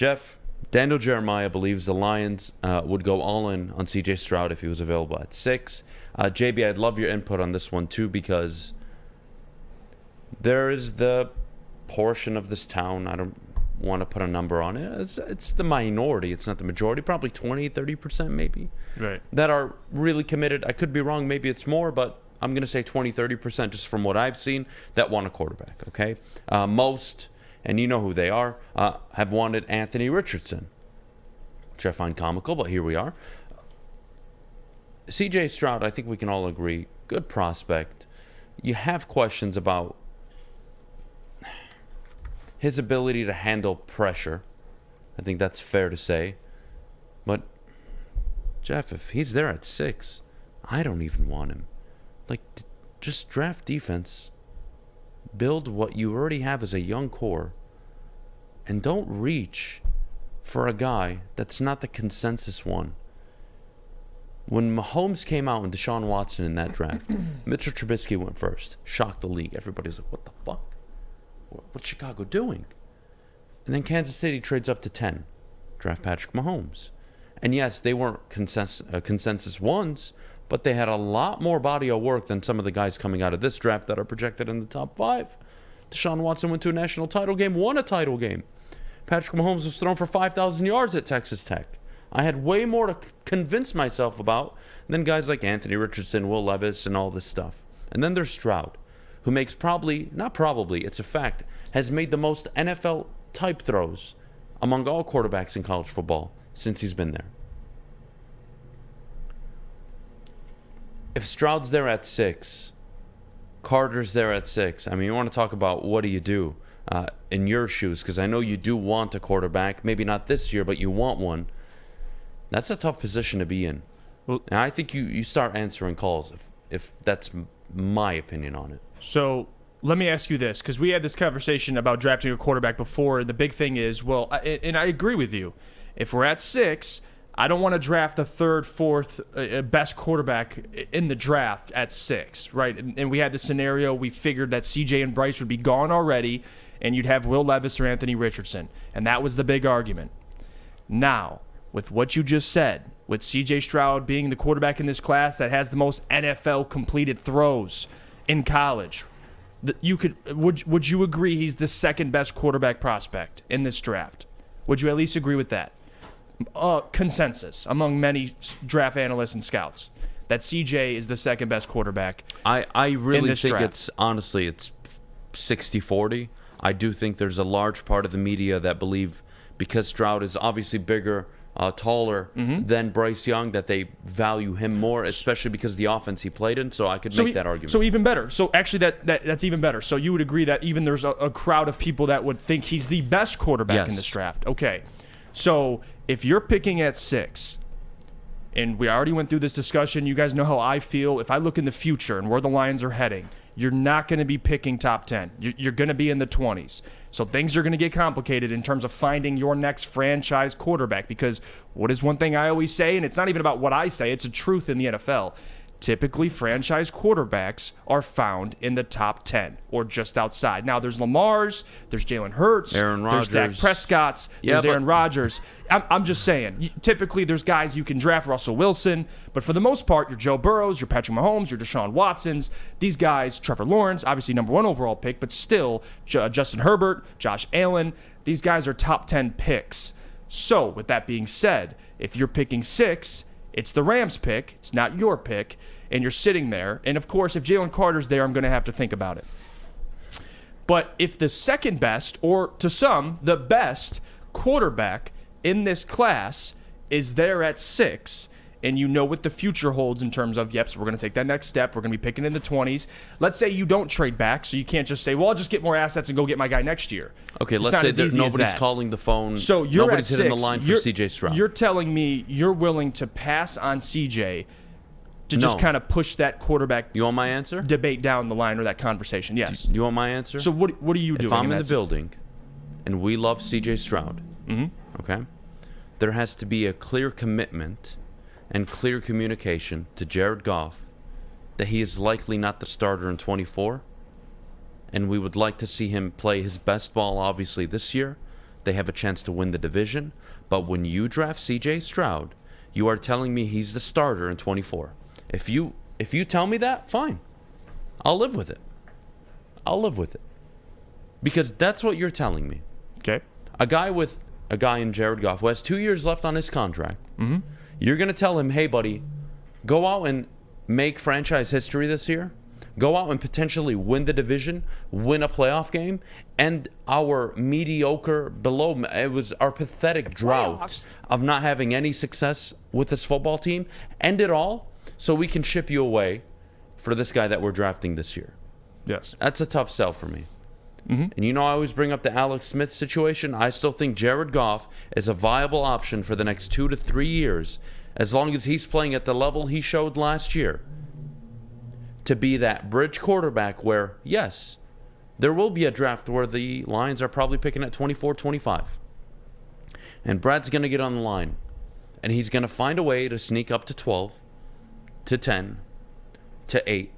Jeff, Daniel Jeremiah believes the Lions would go all in on C.J. Stroud if he was available at 6. JB, I'd love your input on this one too, because there is the portion of this town, I don't want to put a number on it, it's the minority, it's not the majority, probably 20-30% maybe, right, that are really committed. I could be wrong, maybe it's more, but I'm going to say 20-30% just from what I've seen that want a quarterback, okay? Most, and you know who they are, have wanted Anthony Richardson, which I find comical, but here we are. C.J. Stroud, I think we can all agree, good prospect. You have questions about his ability to handle pressure. I think that's fair to say. But, Jeff, if he's there at 6, I don't even want him. Like, just draft defense, build what you already have as a young core, and don't reach for a guy that's not the consensus one. When Mahomes came out and Deshaun Watson in that draft, Mitchell Trubisky went first, shocked the league. Everybody was like, what the fuck? What's Chicago doing? And then Kansas City trades up to 10, draft Patrick Mahomes. And yes, they weren't consensus ones, but they had a lot more body of work than some of the guys coming out of this draft that are projected in the top 5. Deshaun Watson went to a national title game, won a title game. Patrick Mahomes was thrown for 5,000 yards at Texas Tech. I had way more to convince myself about than guys like Anthony Richardson, Will Levis, and all this stuff. And then there's Stroud, who makes it's a fact, has made the most NFL-type throws among all quarterbacks in college football since he's been there. If Stroud's there at 6, Carter's there at 6, I mean, you want to talk about what do you do in your shoes, because I know you do want a quarterback, maybe not this year, but you want one. That's a tough position to be in. Well, and I think you start answering calls if that's my opinion on it. So let me ask you this, because we had this conversation about drafting a quarterback before. The big thing is, well, and I agree with you. If we're at 6, I don't want to draft the 3rd, 4th best quarterback in the draft at 6, right? And we had the scenario, we figured that CJ and Bryce would be gone already, and you'd have Will Levis or Anthony Richardson. And that was the big argument. Now, with what you just said, with C.J. Stroud being the quarterback in this class that has the most NFL completed throws in college, would you agree he's the 2nd best quarterback prospect in this draft? Would you at least agree with that? Consensus among many draft analysts and scouts that C.J. is the 2nd best quarterback. I really think draft. it's 60-40. I do think there's a large part of the media that believe because Stroud is obviously bigger, taller than Bryce Young, that they value him more, especially because of the offense he played in. So I could make that argument. So even better. So actually, that's even better. So you would agree that even there's a crowd of people that would think he's the best quarterback in this draft. Okay. So if you're picking at 6, and we already went through this discussion, you guys know how I feel. If I look in the future and where the Lions are heading, you're not going to be picking top 10. You're going to be in the 20s. So things are going to get complicated in terms of finding your next franchise quarterback, because what is one thing I always say, and it's not even about what I say, it's a truth in the NFL. Typically, franchise quarterbacks are found in the top 10 or just outside. Now, there's Lamar's, there's Jalen Hurts, Aaron Rodgers. There's Dak Prescott's, there's Aaron Rodgers. I'm just saying, typically there's guys you can draft, Russell Wilson, but for the most part, your Joe Burrows, your Patrick Mahomes, your Deshaun Watsons, these guys, Trevor Lawrence, obviously number 1 overall pick, but still Justin Herbert, Josh Allen, these guys are top 10 picks. So, with that being said, if you're picking 6, it's the Rams' pick. It's not your pick. And you're sitting there. And, of course, if Jalen Carter's there, I'm going to have to think about it. But if the 2nd best, or to some, the best quarterback in this class is there at 6, and you know what the future holds in terms of, so we're going to take that next step. We're going to be picking in the 20s. Let's say you don't trade back, so you can't just say, well, I'll just get more assets and go get my guy next year. Okay, let's say that nobody's calling the phone. So you're nobody's at hitting 6, the line for C.J. Stroud. You're telling me you're willing to pass on C.J. to just kind of push that quarterback You want my answer? debate down the line, or that conversation? Yes. You want my answer? So what are you doing? If I'm in the building and we love C.J. Stroud, okay, there has to be a clear commitment and clear communication to Jared Goff that he is likely not the starter in 24, and we would like to see him play his best ball, obviously, this year, they have a chance to win the division. But when you draft C.J. Stroud, you are telling me he's the starter in 24. If you tell me that, fine. I'll live with it. Because that's what you're telling me. Okay. A guy in Jared Goff who has 2 years left on his contract, you're going to tell him, hey, buddy, go out and make franchise history this year. Go out and potentially win the division, win a playoff game, and our mediocre it was our pathetic drought of not having any success with this football team, end it all so we can ship you away for this guy that we're drafting this year. Yes. That's a tough sell for me. And I always bring up the Alex Smith situation. I still think Jared Goff is a viable option for the next 2 to 3 years, as long as he's playing at the level he showed last year, to be that bridge quarterback where, yes, there will be a draft where the Lions are probably picking at 24, 25. And Brad's going to get on the line, and he's going to find a way to sneak up to 12, to 10, to 8,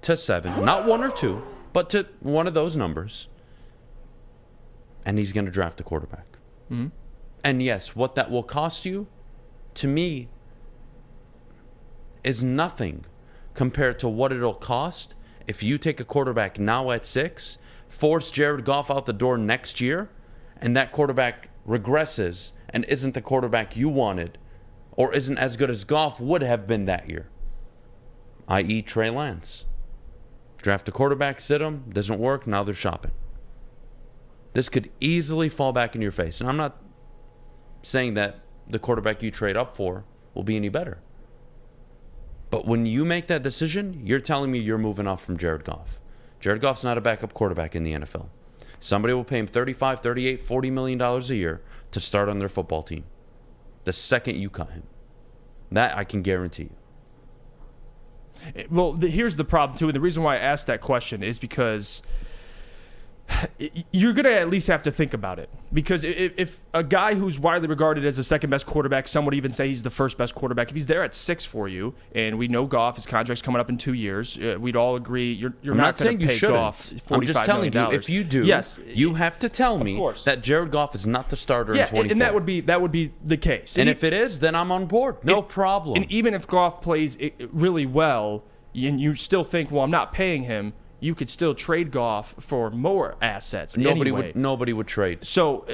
to 7, not 1 or 2, but to one of those numbers. And he's going to draft a quarterback. And yes, what that will cost you, to me, is nothing compared to what it'll cost if you take a quarterback now at 6, force Jared Goff out the door next year, and that quarterback regresses and isn't the quarterback you wanted, or isn't as good as Goff would have been that year, i.e. Trey Lance. Draft a quarterback, sit him, doesn't work, now they're shopping. This could easily fall back in your face. And I'm not saying that the quarterback you trade up for will be any better. But when you make that decision, you're telling me you're moving off from Jared Goff. Jared Goff's not a backup quarterback in the NFL. Somebody will pay him $35, $38, $40 million a year to start on their football team the second you cut him. That I can guarantee you. Well, here's the problem, too, and the reason why I asked that question is because you're going to at least have to think about it. Because if a guy who's widely regarded as the second best quarterback, some would even say he's the first best quarterback, if he's there at 6 for you, and we know Goff, his contract's coming up in 2 years, we'd all agree you're not going to pay Goff $45 million. I'm just telling you, if you do, yes, you have to tell me that Jared Goff is not the starter in 24. And that would be the case. And if it is, then I'm on board. No problem. And even if Goff plays really well, and you still think, well, I'm not paying him, you could still trade Goff for more assets. Nobody would trade. So,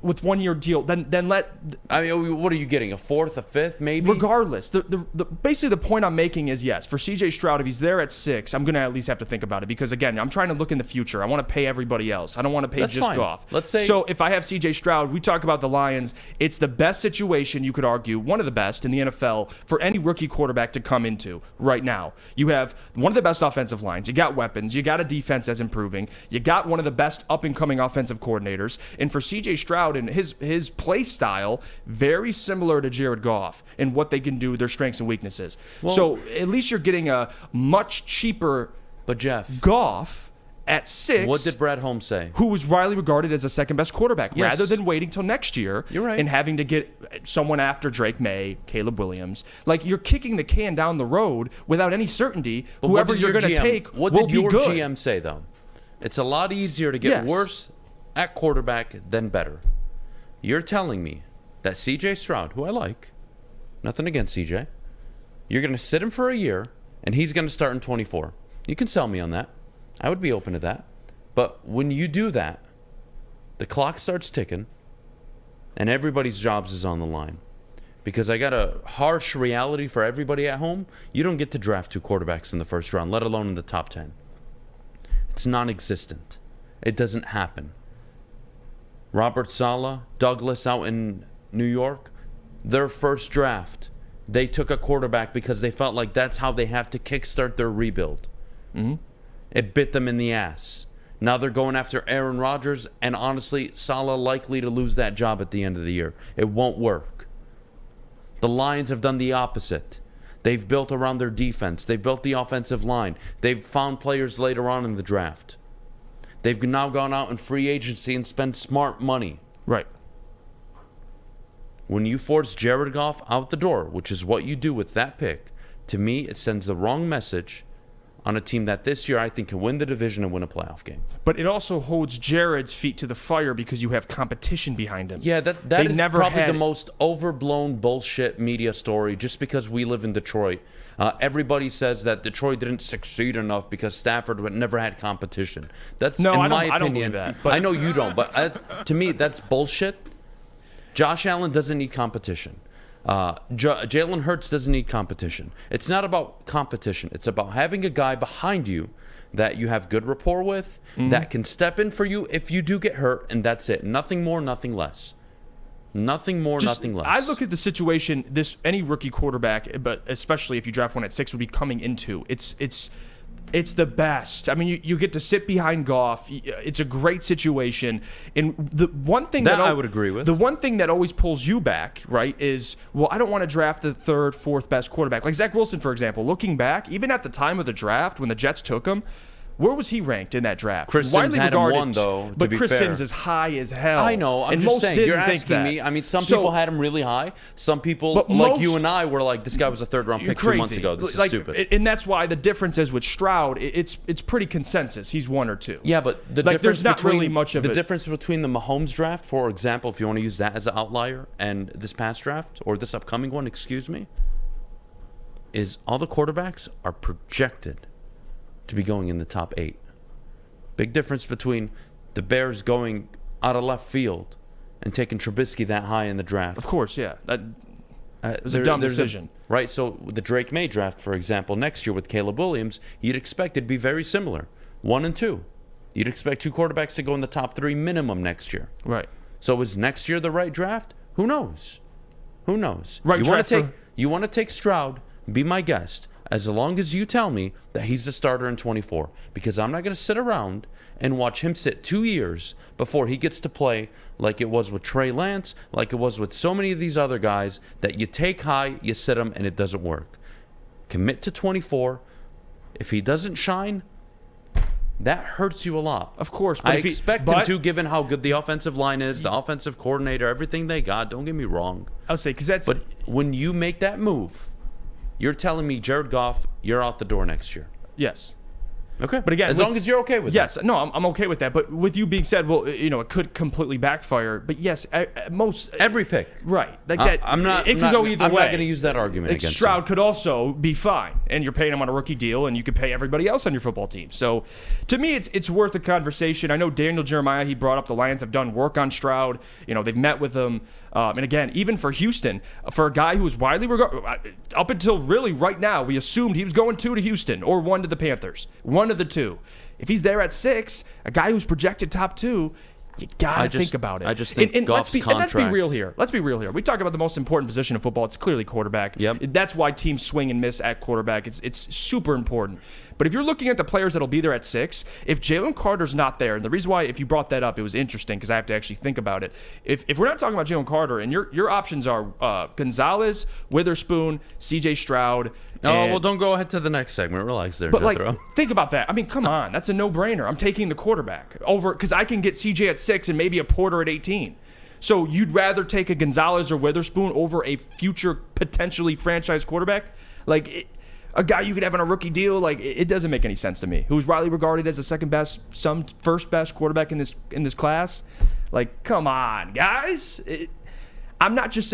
with 1 year deal, then let. I mean, what are you getting? A 4th, a 5th, maybe? Regardless, basically the point I'm making is yes, for C.J. Stroud, if he's there at 6, I'm gonna at least have to think about it because again, I'm trying to look in the future. I want to pay everybody else. I don't want to pay just Goff. Let's say. So if I have C.J. Stroud, we talk about the Lions. It's the best situation you could argue, one of the best in the NFL for any rookie quarterback to come into right now. You have one of the best offensive lines. You got weapons. You got a defense that's improving. You got one of the best up and coming offensive coordinators. And for C.J. Stroud and his play style, very similar to Jared Goff and what they can do, their strengths and weaknesses. Well, so at least you're getting a much cheaper Goff at 6. What did Brad Holmes say? Who was widely regarded as the second best quarterback, rather than waiting till next year and having to get someone after Drake May, Caleb Williams. Like, you're kicking the can down the road without any certainty. But whoever you're going to take will be good. What did your GM say, though? It's a lot easier to get worse at quarterback than better. You're telling me that C.J. Stroud, who I like, nothing against C.J., you're going to sit him for a year, and he's going to start in 24. You can sell me on that. I would be open to that. But when you do that, the clock starts ticking, and everybody's jobs is on the line. Because I got a harsh reality for everybody at home. You don't get to draft 2 quarterbacks in the first round, let alone in the top 10. It's non-existent. It doesn't happen. Robert Saleh, Douglas out in New York, their first draft, they took a quarterback because they felt like that's how they have to kickstart their rebuild. It bit them in the ass. Now they're going after Aaron Rodgers, and honestly, Saleh likely to lose that job at the end of the year. It won't work. The Lions have done the opposite. They've built around their defense. They've built the offensive line. They've found players later on in the draft. They've now gone out in free agency and spent smart money. Right. When you force Jared Goff out the door, which is what you do with that pick, to me, it sends the wrong message on a team that this year I think can win the division and win a playoff game. But it also holds Jared's feet to the fire because you have competition behind him. Yeah, that is probably the most overblown bullshit media story just because we live in Detroit. Everybody says that Detroit didn't succeed enough because Stafford never had competition. That's No, in my I don't opinion. believe that. But I know you don't, but to me, that's bullshit. Josh Allen doesn't need competition. Jalen Hurts doesn't need competition. It's not about competition. It's about having a guy behind you that you have good rapport with, that can step in for you if you do get hurt, and that's it. Nothing more, nothing less. Nothing more, nothing less. I look at the situation any rookie quarterback, but especially if you draft one at 6, would be coming into. It's the best. I mean, you get to sit behind Goff. It's a great situation. And the one thing that I would agree with. The one thing that always pulls you back, right, is, well, I don't want to draft the 3rd, 4th best quarterback. Like Zach Wilson, for example. Looking back, even at the time of the draft when the Jets took him, where was he ranked in that draft? Chris Sims had him one, though, but to be Chris fair. Sims is high as hell. I know. I'm and just most saying. didn't You're think asking that. me. I mean, some people had him really high. Some people, like most, you and I, were like, this guy was a 3rd-round pick 2 months ago. This is stupid. And that's why the difference is with Stroud, it's pretty consensus. He's 1 or 2. Yeah, but the difference there's not between, really much of the it. difference between the Mahomes draft, for example, if you want to use that as an outlier, and this past draft, or this upcoming one, excuse me, is all the quarterbacks are projected to be going in the top 8. Big difference between the Bears going out of left field and taking Trubisky that high in the draft. Of course, yeah. That was a dumb decision. Right, so the Drake May draft, for example, next year with Caleb Williams, you'd expect it to be very similar. 1 and 2. You'd expect 2 quarterbacks to go in the top 3 minimum next year. Right. So is next year the right draft? Who knows? Who knows? Right draft You want to take Stroud, be my guest, as long as you tell me that he's the starter in 24. Because I'm not going to sit around and watch him sit 2 years before he gets to play like it was with Trey Lance, like it was with so many of these other guys that you take high, you sit him, and it doesn't work. Commit to 24. If he doesn't shine, that hurts you a lot. Of course. But I expect him to, given how good the offensive line is, the offensive coordinator, everything they got. Don't get me wrong. I'll say, because that's... But when you make that move, you're telling me, Jared Goff, you're out the door next year. Yes. Okay. But again, as long as you're okay with yes, that. Yes. No, I'm okay with that. But with you being said, well, it could completely backfire. But yes, most... Every pick. Right. Like that. It could go either way. I'm not going to use that argument against Stroud could also be fine. And you're paying him on a rookie deal, and you could pay everybody else on your football team. So, to me, it's worth a conversation. I know Daniel Jeremiah, he brought up the Lions have done work on Stroud. They've met with him. And again, even for Houston, for a guy who was widely regarded, up until really right now, we assumed he was going 2 to Houston or 1 to the Panthers. 1 of the 2. If he's there at 6, a guy who's projected top 2, you gotta think about it. I just think Goff's contract. Let's be real here. We talk about the most important position of football. It's clearly quarterback. Yep. That's why teams swing and miss at quarterback. It's super important. But if you're looking at the players that'll be there at 6, if Jalen Carter's not there, and the reason why, if you brought that up, it was interesting because I have to actually think about it. If we're not talking about Jalen Carter, and your options are Gonzalez, Witherspoon, C.J. Stroud. Well, don't go ahead to the next segment. Relax there, but Jethro. Think about that. I mean, come on. That's a no-brainer. I'm taking the quarterback over because I can get C.J. at 6 and maybe a Porter at 18. So you'd rather take a Gonzalez or Witherspoon over a future potentially franchise quarterback? A guy you could have on a rookie deal, it doesn't make any sense to me. Who's widely regarded as the second best, some first best quarterback in this class? Come on, guys. I'm not just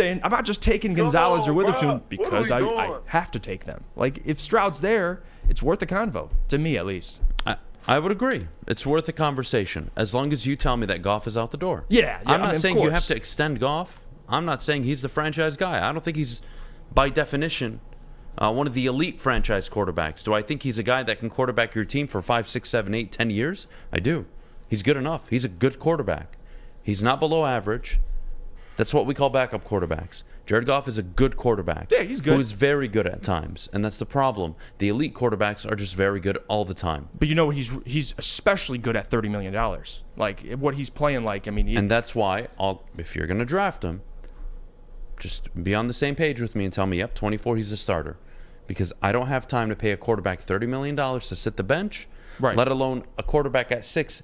taking Gonzalez or Witherspoon because I have to take them. If Stroud's there, it's worth the convo, to me at least. I would agree. It's worth a conversation as long as you tell me that Goff is out the door. Yeah, I'm not saying you have to extend Goff. I'm not saying he's the franchise guy. I don't think he's, by definition, one of the elite franchise quarterbacks. Do I think he's a guy that can quarterback your team for 5, 6, 7, 8, 10 years? I do. He's good enough. He's a good quarterback. He's not below average. That's what we call backup quarterbacks. Jared Goff is a good quarterback. Yeah, he's good. Who is very good at times, and that's the problem. The elite quarterbacks are just very good all the time. But he's especially good at $30 million. What he's playing like. I mean, and that's why if you're going to draft him, just be on the same page with me and tell me, yep, 24, he's a starter. Because I don't have time to pay a quarterback $30 million to sit the bench, right. Let alone a quarterback at 6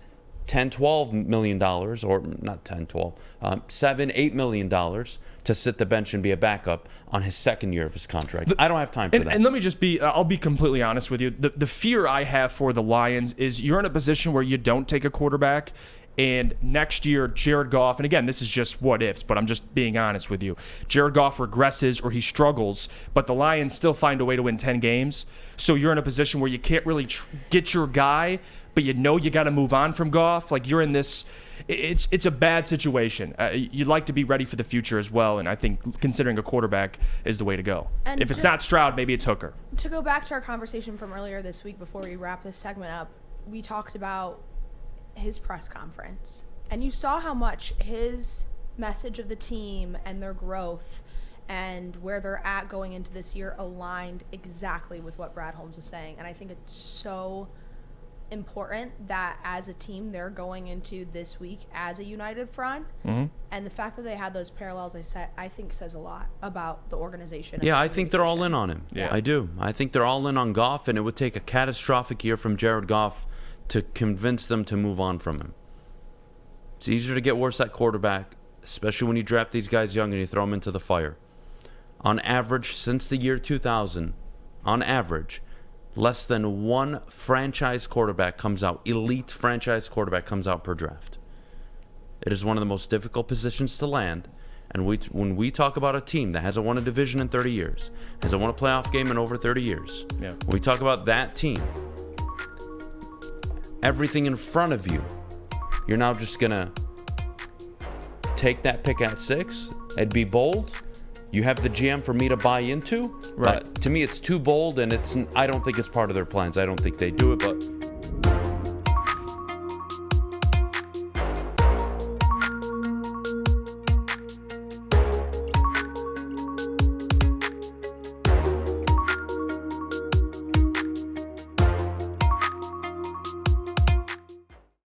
$10-12 million, or not 10, 12, $7-8 million to sit the bench and be a backup on his second year of his contract. I don't have time for that. And let me just I'll be completely honest with you. The fear I have for the Lions is you're in a position where you don't take a quarterback, and next year, Jared Goff, and again, this is just what ifs, but I'm just being honest with you. Jared Goff regresses or he struggles, but the Lions still find a way to win 10 games. So you're in a position where you can't really get your guy, but you know you got to move on from Goff. Like, you're in this, it's a bad situation. You'd like to be ready for the future as well, and I think considering a quarterback is the way to go. And if it's not Stroud, maybe it's Hooker. To go back to our conversation from earlier this week before we wrap this segment up, we talked about his press conference, and you saw how much his message of the team and their growth and where they're at going into this year aligned exactly with what Brad Holmes was saying. And I think it's so important that as a team they're going into this week as a united front. Mm-hmm. And the fact that they had those parallels, I think says a lot about the organization. Yeah, I think they're all in on him. Yeah. I do. I think they're all in on Goff, and it would take a catastrophic year from Jared Goff to convince them to move on from him. It's easier to get worse at quarterback, especially when you draft these guys young and you throw them into the fire. On average, since the year 2000, on average, less than one franchise quarterback comes out, elite franchise quarterback comes out per draft. It is one of the most difficult positions to land. And when we talk about a team that hasn't won a division in 30 years, hasn't won a playoff game in over 30 years, when we talk about that team, everything in front of you, you're now just going to take that pick at 6 and be bold. You have the GM for me to buy into. Right. To me, it's too bold, and I don't think it's part of their plans. I don't think they do it, but